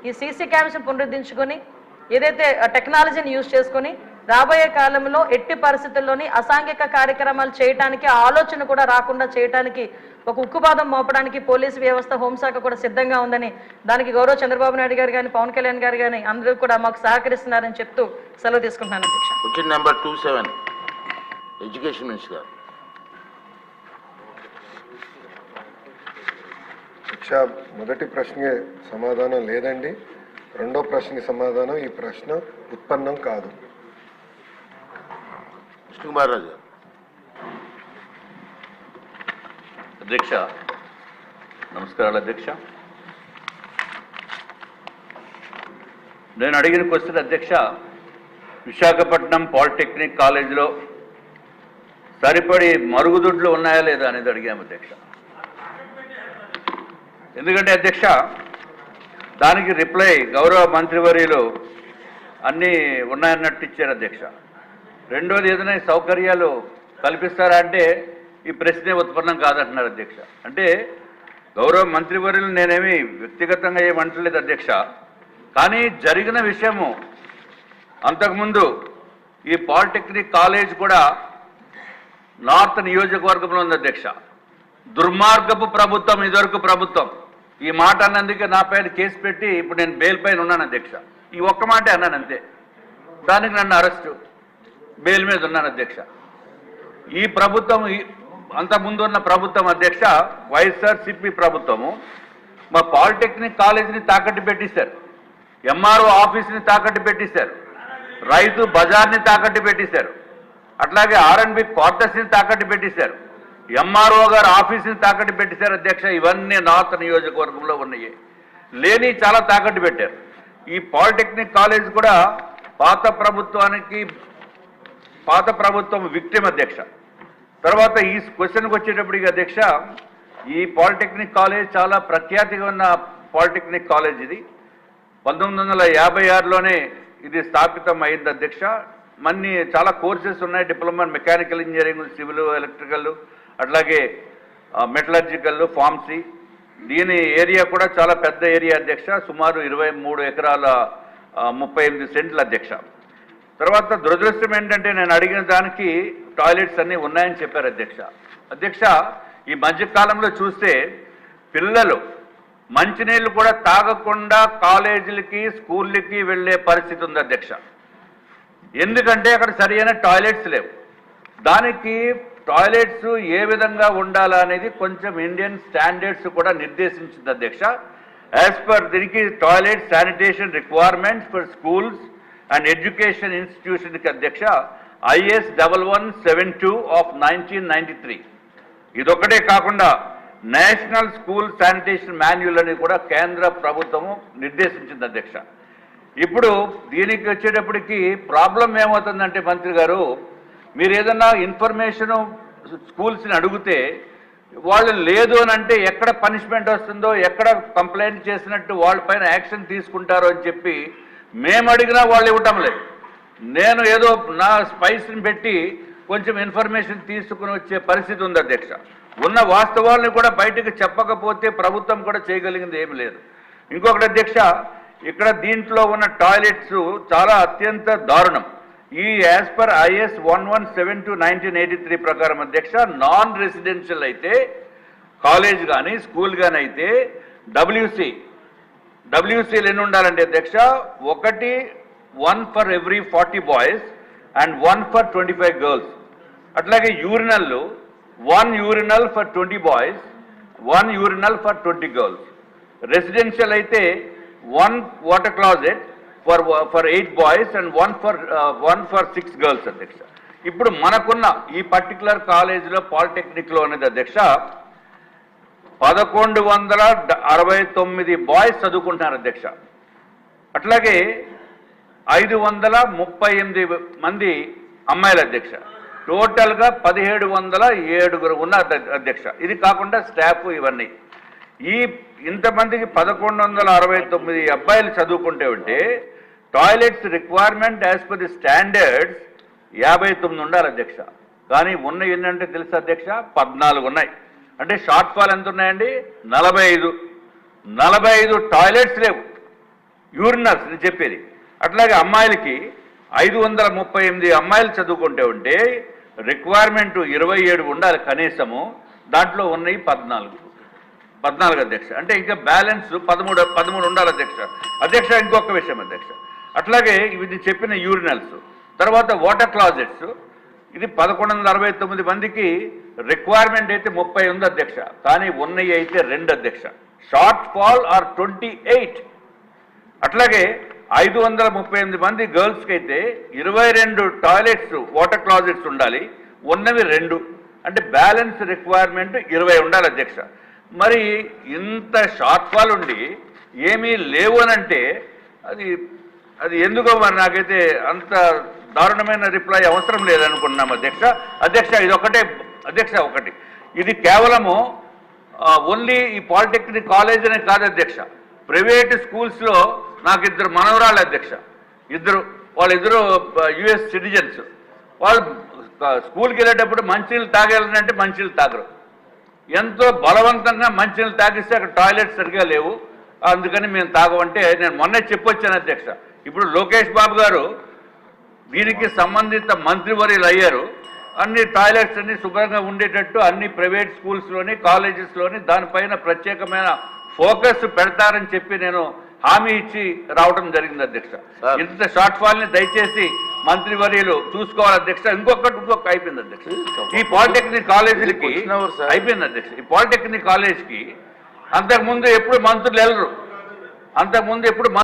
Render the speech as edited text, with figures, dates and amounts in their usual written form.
ఈ CC cams పునరుద్ధరించుకొని ఏదైతే టెక్నాలజీని యూజ్ చేసుకొని రాబోయే కాలంలో ఎట్టి పరిస్థితుల్లోని అసాంఘిక కార్యక్రమాలు చేయడానికి ఆలోచన కూడా రాకుండా చేయడానికి ఒక ఉక్కుపాదం మోపడానికి పోలీసు వ్యవస్థ హోంశాఖ కూడా సిద్ధంగా ఉందని దానికి గౌరవ చంద్రబాబు నాయుడు గారు కానీ పవన్ కళ్యాణ్ గారు కానీ అందరూ కూడా మాకు సహకరిస్తున్నారని చెప్తూ సెలవు తీసుకుంటున్నాను అధ్యక్ష. క్వశ్చన్ నెంబర్ 27 ఎడ్యుకేషన్ మినిస్టర్ గారు. అధ్యక్ష, మొదటి ప్రశ్నకి సమాధానం లేదండి. రెండో ప్రశ్నకి సమాధానం ఈ ప్రశ్న ఉత్పన్నం కాదు. కుమార్ రాజు గారు. అధ్యక్ష నమస్కారాలు అధ్యక్ష. నేను అడిగిన క్వశ్చన్ అధ్యక్ష, విశాఖపట్నం పాలిటెక్నిక్ కాలేజీలో సరిపడి మరుగుదొడ్లు ఉన్నాయా లేదా అనేది అడిగాము అధ్యక్ష. ఎందుకంటే అధ్యక్ష దానికి రిప్లై గౌరవ మంత్రివర్యులు అన్నీ ఉన్నాయన్నట్టు ఇచ్చారు అధ్యక్ష. రెండోది ఏదైనా సౌకర్యాలు కల్పిస్తారా అంటే ఈ ప్రశ్నే ఉత్పన్నం కాదంటున్నారు అధ్యక్ష. అంటే గౌరవ మంత్రివర్యులు నేనేమి వ్యక్తిగతంగా ఏమంటలేదు అధ్యక్ష, కానీ జరిగిన విషయము అంతకుముందు ఈ పాలిటెక్నిక్ కాలేజ్ కూడా నార్త్ నియోజకవర్గంలో ఉంది అధ్యక్ష. దుర్మార్గపు ప్రభుత్వం ఇదివరకు ప్రభుత్వం. ఈ మాట అన్నందుకే నా పైన కేసు పెట్టి ఇప్పుడు నేను బెయిల్ పైన ఉన్నాను అధ్యక్ష. ఈ ఒక్క మాటే అన్నాను అంతే, దానికి నన్ను అరెస్టు బెయిల్ మీద ఉన్నాను అధ్యక్ష. ఈ ప్రభుత్వం అంతకుముందు ఉన్న ప్రభుత్వం అధ్యక్ష వైఎస్ఆర్సీపీ ప్రభుత్వము మా పాలిటెక్నిక్ కాలేజీని తాకట్టు పెట్టేశారు, ఎంఆర్ఓ ఆఫీస్ని తాకట్టు పెట్టేశారు, రైతు బజార్ని తాకట్టు పెట్టేశారు, అట్లాగే ఆర్ఎండ్బి క్వార్టర్స్ని తాకట్టు పెట్టేశారు, ఎంఆర్ఓ గారు ఆఫీస్ని తాకట్టు పెట్టేశారు అధ్యక్ష. ఇవన్నీ నార్త్ నియోజకవర్గంలో ఉన్నాయి. లేని చాలా తాకట్టు పెట్టారు. ఈ పాలిటెక్నిక్ కాలేజ్ కూడా పాత ప్రభుత్వం విక్టిమ్ అధ్యక్ష. తర్వాత ఈ క్వశ్చన్కి వచ్చేటప్పటికి అధ్యక్ష, ఈ పాలిటెక్నిక్ కాలేజ్ చాలా ప్రఖ్యాతిగా ఉన్న పాలిటెక్నిక్ కాలేజ్. ఇది 1956లోనే ఇది స్థాపితం అయింది అధ్యక్ష. చాలా కోర్సెస్ ఉన్నాయి, diploma mechanical engineering, civil, electrical, అట్లాగే మెటలర్జికల్, ఫార్మసీ. దీని ఏరియా కూడా చాలా పెద్ద ఏరియా అధ్యక్ష, సుమారు 23 ఎకరాల 38 సెంట్లు అధ్యక్ష. తర్వాత దురదృష్టం ఏంటంటే నేను అడిగిన దానికి టాయిలెట్స్ అన్నీ ఉన్నాయని చెప్పారు అధ్యక్ష. అధ్యక్ష ఈ మధ్యకాలంలో చూస్తే పిల్లలు మంచినీళ్ళు కూడా తాగకుండా కాలేజీలకి స్కూళ్ళకి వెళ్ళే పరిస్థితి ఉంది అధ్యక్ష. ఎందుకంటే అక్కడ సరైన టాయిలెట్స్ లేవు. దానికి టాయిలెట్స్ ఏ విధంగా ఉండాలా అనేది కొంచెం ఇండియన్ స్టాండర్డ్స్ కూడా నిర్దేశించింది అధ్యక్ష. యాజ్ పర్ దీనికి toilet sanitation requirements for schools and education ఇన్స్టిట్యూషన్కి అధ్యక్ష IS 1172 ఆఫ్ 1993. ఇదొక్కటే కాకుండా నేషనల్ స్కూల్ శానిటేషన్ మాన్యువల్ అని కూడా కేంద్ర ప్రభుత్వము నిర్దేశించింది అధ్యక్ష. ఇప్పుడు దీనికి వచ్చేటప్పటికి ప్రాబ్లం ఏమవుతుందంటే మంత్రి గారు, మీరు ఏదన్నా ఇన్ఫర్మేషను స్కూల్స్ని అడిగితే వాళ్ళు లేదు అని అంటే ఎక్కడ పనిష్మెంట్ వస్తుందో, ఎక్కడ కంప్లైంట్ చేసినట్టు వాళ్ళపైన యాక్షన్ తీసుకుంటారో అని చెప్పి మేము అడిగినా వాళ్ళు ఇవ్వటం లేదు. నేను ఏదో నా స్పైస్ని పెట్టి కొంచెం ఇన్ఫర్మేషన్ తీసుకుని వచ్చే పరిస్థితి ఉంది అధ్యక్ష. ఉన్న వాస్తవాలను కూడా బయటకు చెప్పకపోతే ప్రభుత్వం కూడా చేయగలిగింది ఏమి లేదు. ఇంకొకటి అధ్యక్ష, ఇక్కడ దీంట్లో ఉన్న టాయిలెట్స్ చాలా అత్యంత దారుణం. ఈ యాజ్ పర్ IS 1172/1983 ప్రకారం అధ్యక్ష నాన్ రెసిడెన్షియల్ అయితే కాలేజ్ కానీ స్కూల్ కానీ అయితే WCలు ఎన్ని ఉండాలంటే అధ్యక్ష, 1 for every 40 boys and 1 for 25 girls. అట్లాగే urinal 1 urinal for 20 boys, 1 urinal for 20 girls. Residential అయితే 1 water closet for 8 boys and 1 for 6 girls అధ్యక్ష. ఇప్పుడు మనకున్న ఈ పర్టికులర్ కాలేజీలో పాలిటెక్నిక్లో అనేది అధ్యక్ష 1169 బాయ్స్ చదువుకుంటున్నారు అధ్యక్ష. అట్లాగే 538 మంది అమ్మాయిలు అధ్యక్ష. టోటల్గా 1707 ఉన్నారు అధ్యక్ష. ఇది కాకుండా స్టాఫ్ ఇవన్నీ. ఇంతమందికి 1169 అబ్బాయిలు చదువుకుంటే ఉంటే toilets requirement as per the standards 59 ఉండాలి అధ్యక్ష. కానీ ఉన్నాయి ఏంటంటే తెలుసు అధ్యక్ష 14 ఉన్నాయి. అంటే షార్ట్ ఫాల్ ఎంత ఉన్నాయండి? 45 టాయిలెట్స్ లేవు. యూరినల్స్ నేను చెప్పేది. అట్లాగే అమ్మాయిలకి 538 అమ్మాయిలు చదువుకుంటే ఉంటే రిక్వైర్మెంట్ 27 ఉండాలి కనీసము, దాంట్లో ఉన్నాయి 14 అధ్యక్ష. అంటే ఇంకా బ్యాలెన్స్ 13 ఉండాలి అధ్యక్ష. అధ్యక్ష ఇంకొక విషయం అధ్యక్ష, అట్లాగే ఇది చెప్పిన యూరినల్స్ తర్వాత వాటర్ క్లాజెట్స్, ఇది 1169 మందికి రిక్వైర్మెంట్ అయితే 30 ఉంది అధ్యక్ష, కానీ ఉన్నాయి అయితే 2 అధ్యక్ష. Shortfall are 28. అట్లాగే 538 మంది గర్ల్స్కి అయితే 22 టాయిలెట్స్ వాటర్ క్లాజెట్స్ ఉండాలి, ఉన్నవి 2, అంటే బ్యాలెన్స్ రిక్వైర్మెంట్ 20 ఉండాలి అధ్యక్ష. మరి ఇంత షార్ట్ ఫాల్ ఉండి ఏమీ లేవు అని అంటే అది ఎందుకో మరి నాకైతే అంత దారుణమైన రిప్లై అవసరం లేదనుకున్నాం అధ్యక్ష. అధ్యక్ష ఇది ఒకటే అధ్యక్ష, ఒకటి ఇది కేవలము ఓన్లీ ఈ పాలిటెక్నిక్ కాలేజ్ అనే కాదు అధ్యక్ష, ప్రైవేట్ స్కూల్స్లో నాకు 2 మనవరాళ్ళు అధ్యక్ష, వాళ్ళిద్దరు యుఎస్ సిటిజన్స్. వాళ్ళు స్కూల్కి వెళ్ళేటప్పుడు మంచినీళ్ళు తాగేయాలంటే మంచినీళ్ళు తాగరు, ఎంతో బలవంతంగా మంచినీళ్ళు తాగిస్తే అక్కడ టాయిలెట్స్ సరిగా లేవు, అందుకని మేము తాగమంటే నేను మొన్నే చెప్పొచ్చాను అధ్యక్ష. ఇప్పుడు లోకేష్ బాబు గారు దీనికి సంబంధిత మంత్రివర్యులు అయ్యారు, అన్ని టాయిలెట్స్ అన్ని శుభ్రంగా ఉండేటట్టు అన్ని ప్రైవేట్ స్కూల్స్లోని కాలేజెస్లోని దానిపైన ప్రత్యేకమైన ఫోకస్ పెడతారని చెప్పి నేను హామీ ఇచ్చి రావడం జరిగింది అధ్యక్ష. ఇంత షార్ట్ ఫాల్ ని దయచేసి మంత్రివర్యులు చూసుకోవాలి అధ్యక్ష. ఇంకొక అయిపోయింది అధ్యక్ష, ఈ పాలిటెక్నిక్ కాలేజీలకి అయిపోయింది అధ్యక్ష. ఈ పాలిటెక్నిక్ కాలేజ్కి అంతకుముందు ఎప్పుడు మంత్రులు వెళ్ళరు, అంతకుముందు ఎప్పుడు